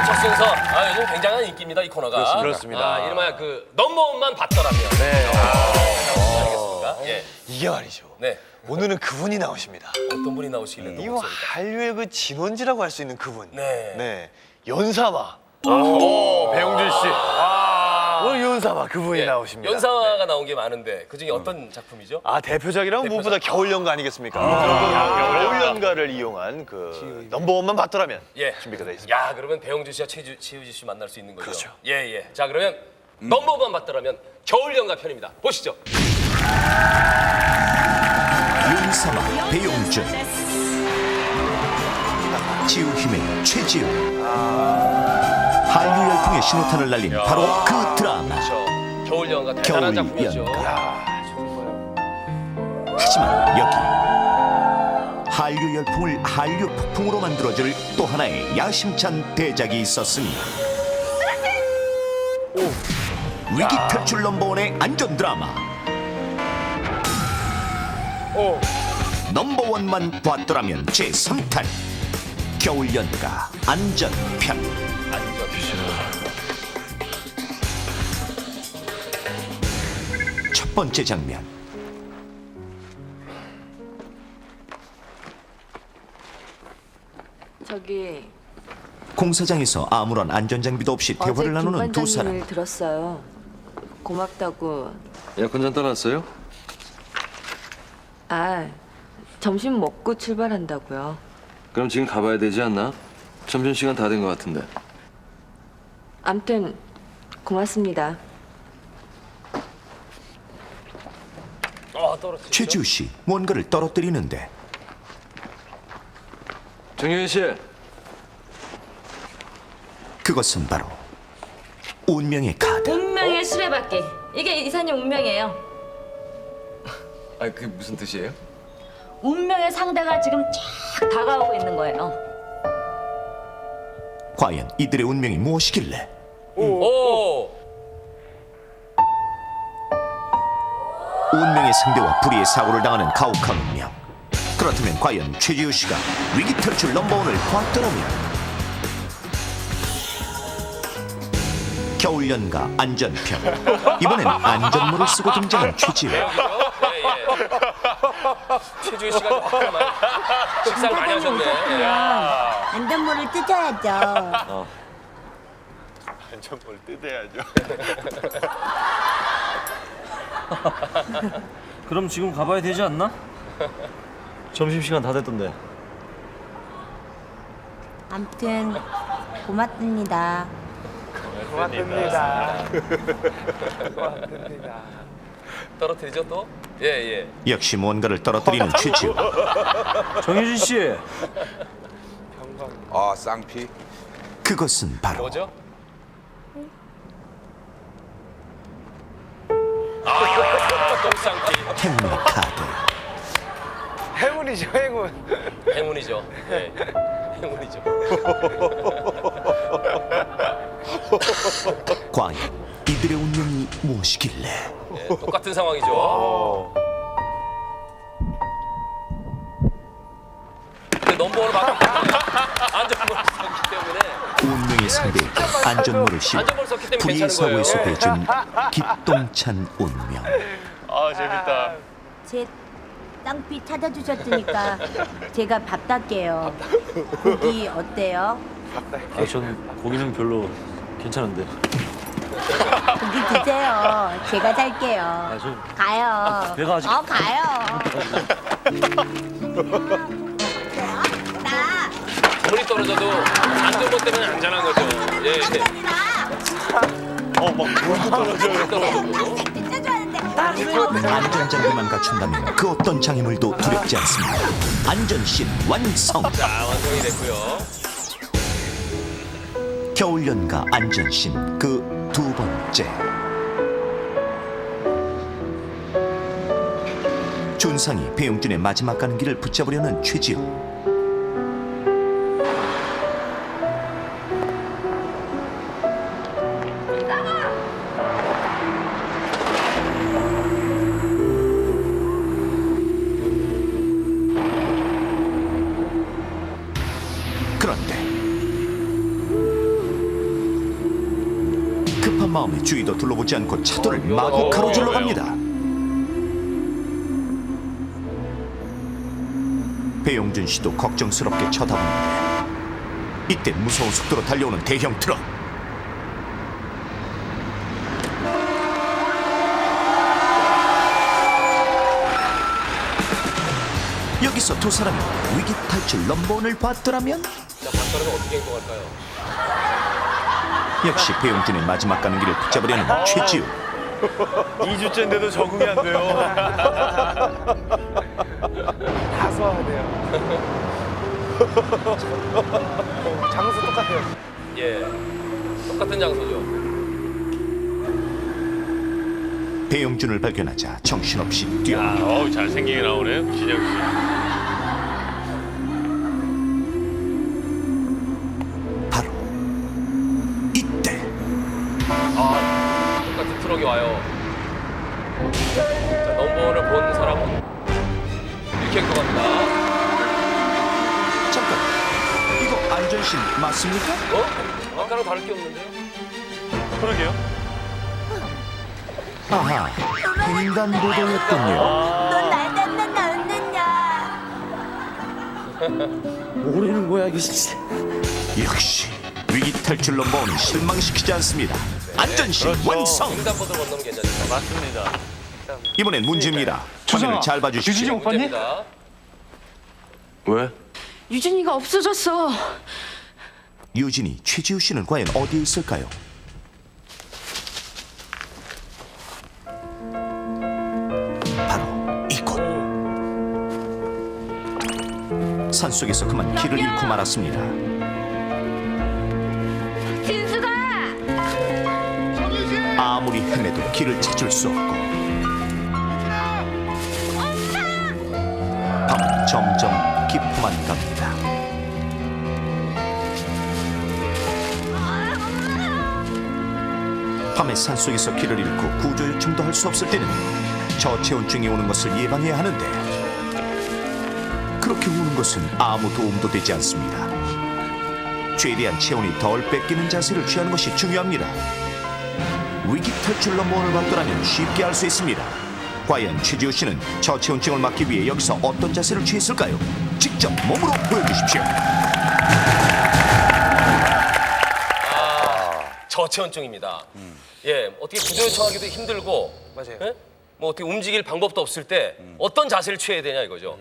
첫 순서. 요즘 굉장한 인기입니다, 이 코너가. 그렇습니다. 이름하여 그 넘버원만 받더라면. 네. 알겠습니까? 예. 이게 말이죠. 네. 오늘은 그분이 나오십니다. 어떤 분이 나오시길래 이 또 목소리가. 한류의 그 진원지라고 할 수 있는 그분. 네. 연사마. 배용준 씨. 오늘 연사마 그분이 나오십니다. 연사가 나온 게 많은데 그중에 어떤 작품이죠? 대표작이라면 무엇보다 겨울연가 아니겠습니까? 겨울연가를 이용한 그 넘버원만 받더라면 예. 준비가 되어 있습니다. 야, 그러면 배용준 씨와 최우지 씨 만날 수 있는 거죠? 그렇죠. 예. 자, 그러면 넘버원 받더라면 겨울연가 편입니다. 보시죠. 윤사마 배용준, 지우힘의 최지우. 한류 열풍의 신호탄을 날린 바로 그 드라마. 그렇죠. 겨울연가 대단한 작품이죠. 겨울연가. 하지만 여기 한류 열풍을 한류 폭풍으로 만들어줄 또 하나의 야심찬 대작이 있었으니 위기 탈출 넘버원의 안전 드라마 넘버원만 봤더라면 제3탄 겨울연가 안전편. 첫 번째 장면. 저기 공사장에서 아무런 안전장비도 없이 어제 대화를 나누는 두 사람. 김반장님을 들었어요. 고맙다고. 에어컨 따놨어요? 점심 먹고 출발한다고요. 그럼 지금 가봐야 되지 않나? 점심시간 다 된 것 같은데. 암튼 고맙습니다. 떨어뜨리죠. 최지우 씨 뭔가를 떨어뜨리는데 정효인 씨. 그것은 바로 운명의 카드. 운명의 수레바퀴. 이게 이사님 운명이에요. 그게 무슨 뜻이에요? 운명의 상대가 지금 쫙 다가오고 있는 거예요. 과연 이들의 운명이 무엇이길래? 오! 운명의 상대와 불의의 사고를 당하는 가혹한 운명. 그렇다면 과연 최지우 씨가 위기 탈출 넘버원을 봤더라면 겨울연가 안전편. 이번엔 안전모를 쓰고 등장한 최지우. 예. 최주희 씨가 정말 식사를 많이 하셨네. 안전모를 뜯어야죠. 안전모를 뜯어야죠. 그럼 지금 가봐야 되지 않나? 점심시간 다 됐던데. 아무튼 고맙습니다. 떨어뜨리죠 또? 예. 역시 뭔가를 떨어뜨리는 최지우. 정효진 씨. 쌍피. 그것은 바로 뭐죠? 똥쌍피. 행운의 카드. 행운이죠, 행운. 행운이죠. 예. 행운이죠. 과연 이들의 운명이 무엇이길래? 예, 똑같은 상황이죠. 근데 넘버원을 받았는데 안전모를 썼기 때문에 운명의 상대에게 안전모를 씌워 안전모를 썼기 때문에 불의의 괜찮은 거예요. 사고에서 배준 기똥찬 운명. 재밌다. 제 쌍피 찾아주셨으니까 제가 밥 딸게요. 고기 어때요? 전 고기는 별로 괜찮은데. 고기 드세요. 제가 살게요. 좀 가요. 배가 아직- 가요. 나 물이 떨어져도 안전모 때문에 안전한 거죠. 예. 막 물도 떨어져요. 떨어져도. 진짜 좋아하는데. 안전장비만 갖춘다면 그 어떤 장애물도 두렵지 않습니다. 안전씬 완성. 자, 완성이 됐고요. 겨울연가 안전씬 그 두 번째. 준상이 배용준의 마지막 가는 길을 붙잡으려는 최지우. 그런데 급한 마음에 주위도 둘러보지 않고 차도를 마구 가로질러 갑니다. 배용준 씨도 걱정스럽게 쳐다보는데 이때 무서운 속도로 달려오는 대형 트럭. 여기서 두 사람이 위기 탈출 넘버원을 봤더라면 자, 박사는 어떻게 행동할까요? 역시 배용준의 마지막 가는 길을 붙잡으려는 최지우. 2주째인데도 적응이 안 돼요. 다 소화가 돼요. 장소 똑같아요. 예, 똑같은 장소죠. 배용준을 발견하자 정신없이 뛰어. 어우, 잘생기게 나오네, 진혁 씨. 바로 이때 똑같은 트럭이 와요. 자, 넘버원을 본 사람은 이렇게 행동합니다. 잠깐, 이거 안전신 맞습니까? 아까랑 다를 게 없는데요? 그러게요. 아하, 횡단보도였군요. 넌날 닮는 나었느냐? 모르는 거야 이거 진짜. 역시 위기 탈출 넘버원은 실망시키지 않습니다. 안전신 그렇죠. 완성. 횡단보도를 건너면 괜찮죠. 맞습니다. 이번엔 문제입니다. 화면을 잘 봐주십시오. 문제입니다. 왜? 유진이가 없어졌어. 유진이 최지우 씨는 과연 어디에 있을까요? 바로 이곳. 산속에서 그만 길을 잃고 말았습니다. 진수가! 아무리 헤매도 길을 찾을 수 없고 밤은 점점 깊어만 갑니다. 밤에 산속에서 길을 잃고 구조 요청도 할 수 없을 때는 저체온증이 오는 것을 예방해야 하는데 그렇게 우는 것은 아무 도움도 되지 않습니다. 최대한 체온이 덜 뺏기는 자세를 취하는 것이 중요합니다. 위기 탈출 넘버원을 받더라면 쉽게 할 수 있습니다. 과연 최지우 씨는 저체온증을 막기 위해 여기서 어떤 자세를 취했을까요? 직접 몸으로 보여주십시오. 저체온증입니다. 예, 어떻게 구조 요청하기도 힘들고, 맞아요. 예? 뭐 어떻게 움직일 방법도 없을 때 어떤 자세를 취해야 되냐 이거죠.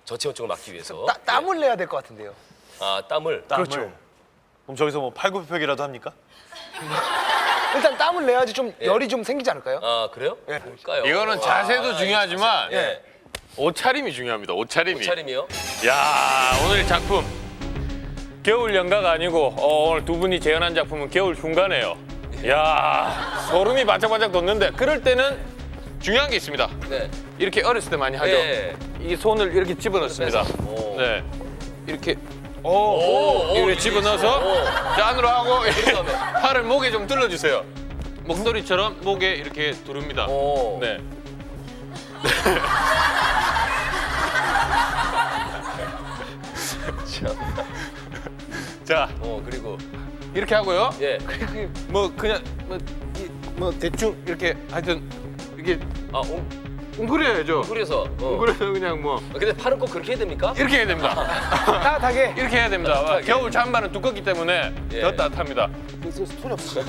저체온증을 막기 위해서. 땀을 내야 될 것 같은데요. 아, 땀을. 그렇죠. 그럼 저기서 뭐 팔굽혀펴기라도 합니까? 일단 땀을 내야지 좀 열이 좀 생기지 않을까요? 아, 그래요? 뭘까요? 이거는 자세도 중요하지만 예. 옷차림이 중요합니다. 옷차림이. 옷차림이요? 야, 오늘 작품 겨울 연가가 아니고 오늘 두 분이 재현한 작품은 겨울 흉가네요. 야, 소름이 바짝바짝 돋는데 그럴 때는 중요한 게 있습니다. 네. 이렇게 어렸을 때 많이 하죠. 네. 이 손을 이렇게 집어넣습니다. 오. 네, 이렇게 오, 이렇게 집어넣어서 자, 안으로 하고 다음에. 팔을 목에 좀 들러주세요. 목도리처럼 목에 이렇게 두릅니다. 오. 네. 자, 그리고 이렇게 하고요. 예. 뭐 그냥 뭐 대충 이렇게 하여튼 이렇게 아, 웅크려야죠. 웅크려서. 웅크려서 그냥 뭐 근데 팔은 꼭 그렇게 해야 됩니까? 이렇게 해야 됩니다. 따뜻하게. 이렇게 해야 됩니다. 따뜻하게. 겨울 잠바는 두껍기 때문에 예. 더 따뜻합니다. 손이 없어.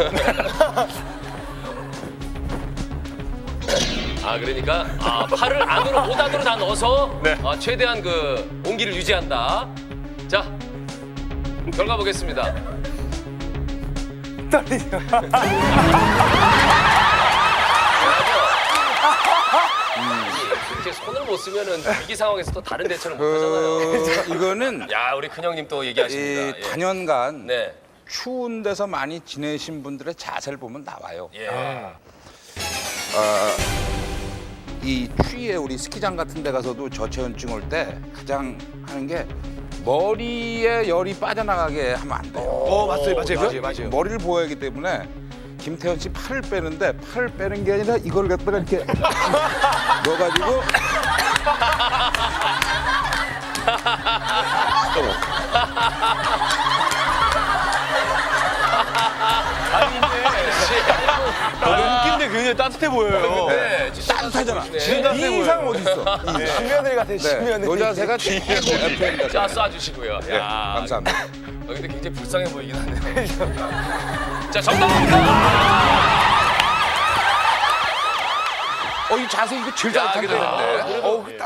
아, 그러니까 팔을 안으로 못 안으로 다 넣어서 네. 최대한 그 온기를 유지한다. 자, 결과 보겠습니다. 이렇게 손을 못 쓰면은 위기 상황에서 또 다른 대처를 못 하잖아요. 이거는 야, 우리 큰형님 또 얘기하십니다. 이 단연간 네. 추운 데서 많이 지내신 분들의 자세를 보면 나와요. 예. 이 추위에 우리 스키장 같은 데 가서도 저체온증 올 때 가장 하는 게 머리에 열이 빠져나가게 하면 안 돼요. 맞아요. 머리를 보호해야 하기 때문에 김태현 씨 팔을 빼는데 팔을 빼는 게 아니라 이걸 갖다가 이렇게 넣어가지고 아니, 이제 굉장히 따뜻해 보여요. 네, 진짜 따뜻하잖아. 따뜻하시네. 이 이상 어디 있어? 신며느리 같아, 신며느리. 요 자세가 최고 FM 자세. 자, 쏴주시고요. 네, 야, 감사합니다. 근데 굉장히 불쌍해 보이긴 하네요. 자, 정답입니다. 이 자세 이거 제일 야, 따뜻한데.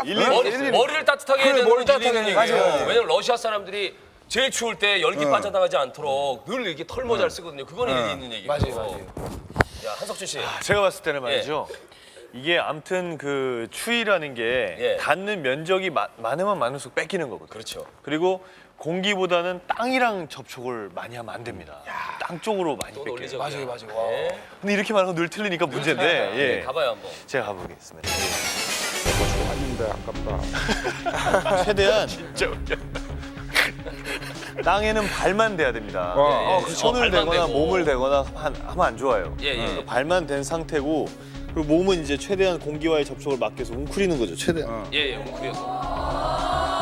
그래도 머리를 따뜻하게 해야 그래, 되는 머리 건 일리 있는 따뜻하게 얘기예요. 해야지. 왜냐면 러시아 사람들이 제일 추울 때 열기 빠져나가지 않도록 늘 이렇게 털모자를 쓰거든요. 그거는 일리 있는 얘기예요. 맞아요. 야, 한석준 씨. 제가 봤을 때는 말이죠. 이게 아무튼 그 추위라는 게 예. 닿는 면적이 많으면 많을수록 뺏기는 거거든요. 그렇죠. 그리고 공기보다는 땅이랑 접촉을 많이 하면 안 됩니다. 땅 쪽으로 많이 또 뺏겨요. 논리적이야. 맞아요. 네. 근데 이렇게 말하면 늘 틀리니까 문제인데 네, 예. 가봐요 한번. 제가 가보겠습니다. 아닌데 아깝다. 최대한 땅에는 발만 대야 됩니다. 손을 발만 대거나 대고. 몸을 대거나 하면 안 좋아요. 예. 발만 된 상태고 그리고 몸은 이제 최대한 공기와의 접촉을 막기 위해서 웅크리는 거죠. 최대한. 예, 웅크려서.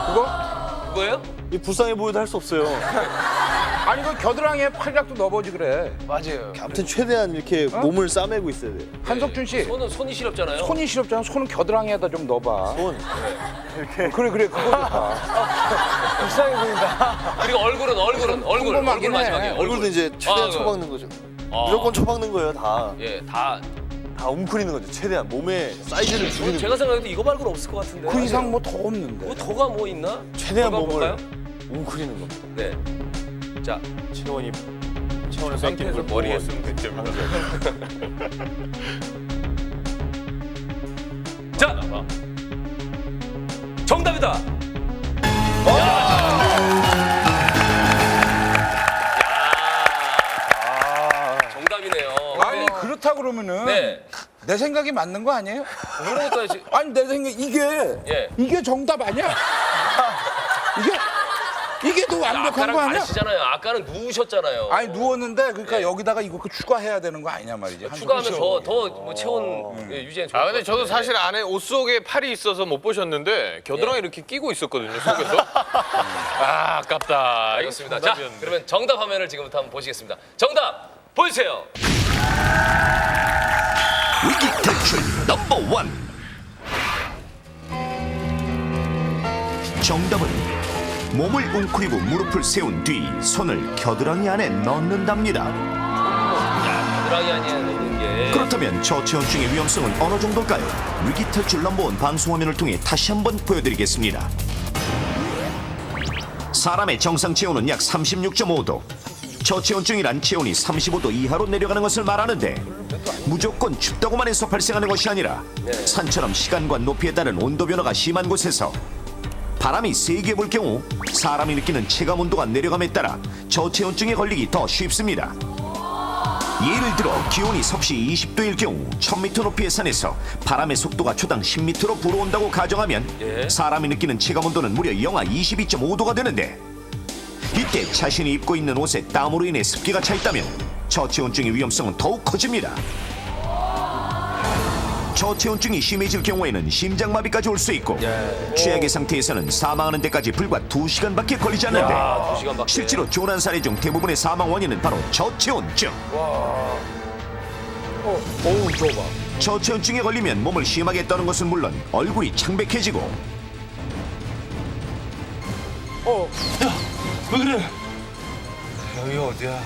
그거? 그거예요? 이 불쌍해 보여도 할 수 없어요. 아니 그 겨드랑이에 팔각도 넣어보지 그래. 맞아요. 아무튼 최대한 이렇게 몸을 싸매고 있어야 돼요. 한석준 씨. 손이 시렵잖아요. 손이 시렵잖아. 손은 겨드랑이에다 좀 넣어봐. 손. 그래 그거 좋다. 불쌍해 보인다. 그리고 얼굴 평범하긴 해. 마지막에 얼굴도 이제 최대한 아, 처박는 거죠. 아. 무조건 처박는 거예요, 다. 예, 다. 다 웅크리는 거죠. 최대한 몸의 사이즈를 줄이는 제가 생각해도 이거 말고는 없을 것 같은데. 그 이상 뭐 더 없는데. 뭐 더가 뭐 있나? 최대한 결과 몸을 볼까요? 웅크리는 겁니다. 네. 자, 체온을 뺏기는 걸 머리에 보고 쓰면 됐죠. 자, 정답이다. 정답이네요. 아니 그렇다 그러면은 네. 내 생각이 맞는 거 아니에요? 그러니까 아니 내 생각 예. 이게 정답 아니야? 이게 더 완벽한 아까랑 거 아니야? 다르시잖아요. 아까는 누우셨잖아요. 아니 누웠는데 그러니까 예. 여기다가 이거 추가해야 되는 거 아니냐 말이지. 추가하면 더뭐 체온 유지에 좋을 아 것 근데 저도 같은데. 사실 안에 옷 속에 팔이 있어서 못 보셨는데 겨드랑이 예. 이렇게 끼고 있었거든요 속에서. 아 아깝다. 알겠습니다. 이거 자, 정답이었는데. 그러면 정답 화면을 지금부터 한번 보시겠습니다. 정답 보여주세요. 위기 탈출 넘버 1. 정답은 몸을 웅크리고 무릎을 세운 뒤 손을 겨드랑이 안에 넣는답니다. 겨드랑이 안에 넣는 게 그렇다면 저체온증의 위험성은 어느 정도일까요? 위기 탈출 넘버 1 방송 화면을 통해 다시 한번 보여드리겠습니다. 사람의 정상 체온은 약 36.5도. 저체온증이란 체온이 35도 이하로 내려가는 것을 말하는데 무조건 춥다고만 해서 발생하는 것이 아니라 산처럼 시간과 높이에 따른 온도 변화가 심한 곳에서 바람이 세게 불 경우 사람이 느끼는 체감 온도가 내려감에 따라 저체온증에 걸리기 더 쉽습니다. 예를 들어 기온이 섭씨 20도일 경우 1000m 높이의 산에서 바람의 속도가 초당 10m로 불어온다고 가정하면 사람이 느끼는 체감 온도는 무려 영하 22.5도가 되는데 이때 자신이 입고 있는 옷에 땀으로 인해 습기가 차 있다면 저체온증의 위험성은 더욱 커집니다. 저체온증이 심해질 경우에는 심장마비까지 올 수 있고 최악의 상태에서는 사망하는 데까지 불과 2시간밖에 걸리지 않는데 2시간밖에. 실제로 조난 사례 중 대부분의 사망 원인은 바로 저체온증. 줘봐. 저체온증에 걸리면 몸을 심하게 떠는 것은 물론 얼굴이 창백해지고 왜 그래? 여기 어디야?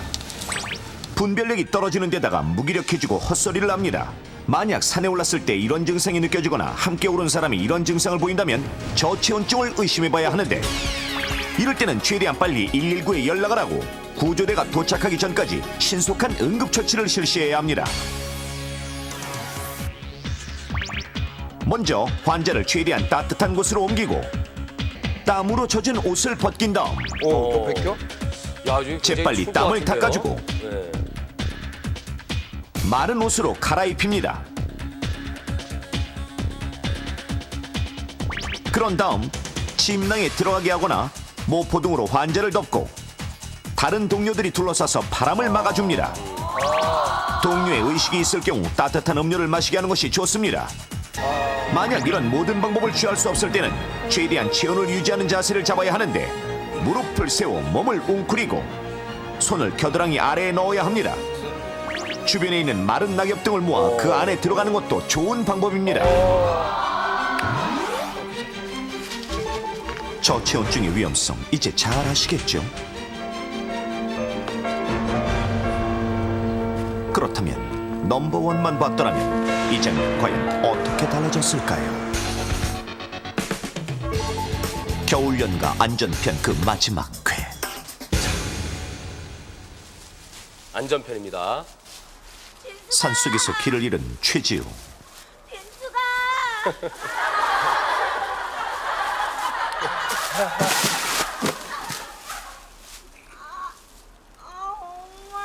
분별력이 떨어지는 데다가 무기력해지고 헛소리를 합니다. 만약 산에 올랐을 때 이런 증상이 느껴지거나 함께 오른 사람이 이런 증상을 보인다면 저체온증을 의심해봐야 하는데 이럴 때는 최대한 빨리 119에 연락을 하고 구조대가 도착하기 전까지 신속한 응급처치를 실시해야 합니다. 먼저 환자를 최대한 따뜻한 곳으로 옮기고 땀으로 젖은 옷을 벗긴 다음 또 뺏겨? 야, 굉장히 재빨리 추울 것 땀을 같은데요? 닦아주고 네. 마른 옷으로 갈아입힙니다. 그런 다음 침낭에 들어가게 하거나 모포 등으로 환자를 덮고 다른 동료들이 둘러싸서 바람을 막아줍니다. 동료의 의식이 있을 경우 따뜻한 음료를 마시게 하는 것이 좋습니다. 만약 이런 모든 방법을 취할 수 없을 때는 최대한 체온을 유지하는 자세를 잡아야 하는데 무릎을 세워 몸을 웅크리고 손을 겨드랑이 아래에 넣어야 합니다. 주변에 있는 마른 낙엽 등을 모아 그 안에 들어가는 것도 좋은 방법입니다. 저체온증의 위험성 이제 잘 아시겠죠? 그렇다면 넘버원만 봤더라면 이 장면 과연 어떻게 달라졌을까요? 겨울연가 안전편 그 마지막 회. 안전편입니다. 산속에서 길을 잃은 최지우. 빈수가. 엄마.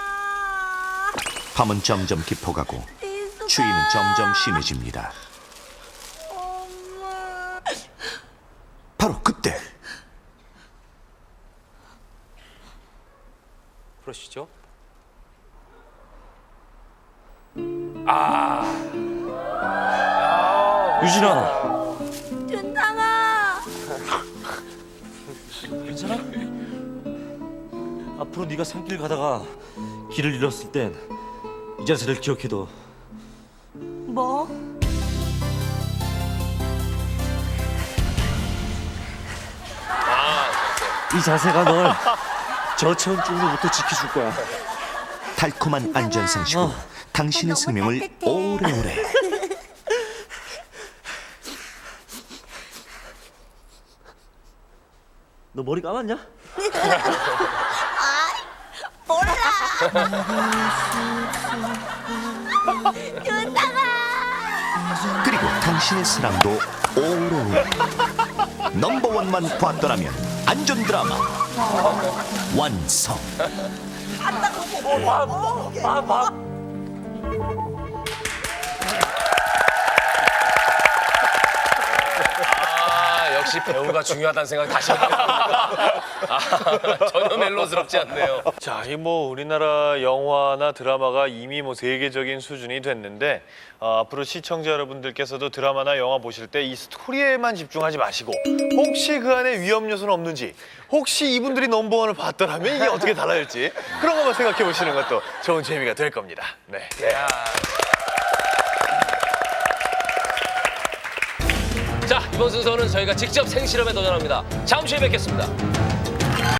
밤은 점점 깊어가고 빈수가. 추위는 점점 심해집니다. 엄마. 바로 그때 그러시죠? 유진아, 준상아. 괜찮아? 앞으로 네가 산길 가다가 길을 잃었을 땐 이 자세를 기억해둬. 뭐? 이 자세가 널 저체온증으로부터 지켜줄 거야. 달콤한 안전 상식으로 당신의 너무 생명을 따뜻해. 오래오래. 너 머리 감았냐? 몰라. 준상아. 그리고 당신의 사랑도 오래오래. 넘버원만 봤더라면 안전 드라마 완성. 역시 배우가 중요하다는 생각 다시 해봅니다. 전혀 멜로스럽지 않네요. 자, 이 뭐 우리나라 영화나 드라마가 이미 뭐 세계적인 수준이 됐는데 앞으로 시청자 여러분들께서도 드라마나 영화 보실 때 이 스토리에만 집중하지 마시고 혹시 그 안에 위험 요소는 없는지, 혹시 이분들이 넘버원을 봤더라면 이게 어떻게 달라질지 그런 것만 생각해 보시는 것도 좋은 재미가 될 겁니다. 네. 자, 이번 순서는 저희가 직접 생실험에 도전합니다. 잠시 후에 뵙겠습니다.